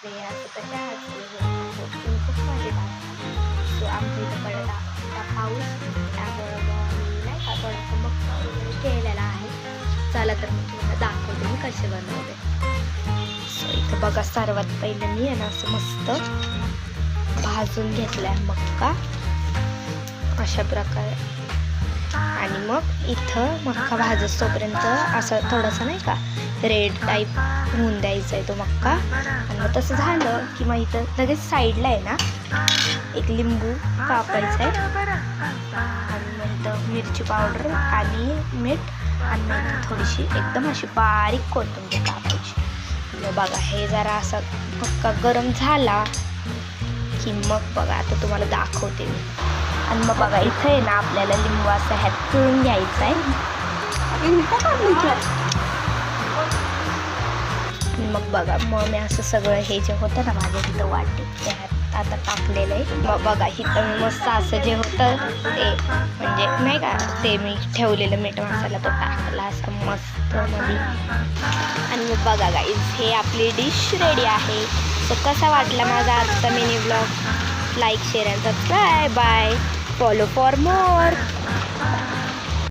ते असं कशा तुम्ही खूप मजेत आहात. सो आमच्या इथं पडत होता पाऊस, त्यामुळं मग मी नाही का थोडासा मक्का वगैरे केलेला आहे. चला तर मग तुम्हाला दाखवते मी कसे बनवले. सो इथं बघा, सर्वात पहिलं मी आहे ना असं मस्त भाजून घेतलाय मक्का अशा प्रकारे. आणि मग इथं मक्का भाजत तोपर्यंत असं थोडंसं नाही का रेड टाईप होऊन द्यायचा आहे तो मक्का. आणि मग तसं झालं की मग इथं लगेच साईडला आहे ना एक लिंबू कापायचा आहे. आणि मग इथं मिरची पावडर आणि मीठ आणि मग थोडीशी एकदम अशी बारीक कोथिंबीर कापायची. मग बघा हे जरा असा मक्का गरम झाला की मग बघा आता तुम्हाला दाखवते मी. आणि मग बघा इथं आहे ना आपल्याला लिंबू असं ह्यात पिळून घ्यायचं आहे. मग बघा मग मी असं सगळं हे जे होतं ना माझ्या इथं वाटेत ते ह्यात आता टाकलेलं आहे. मग बघा इथं मी मस्त असं जे होतं ते म्हणजे नाही का ते मी ठेवलेलं मीठ मसाला तो टाकला असं मस्त मध्ये. आणि मग बघा गाईज हे आपली डिश रेडी आहे. सो कसा वाटला माझा आजचा mini blog? Like share and subscribe. Bye. Follow for more.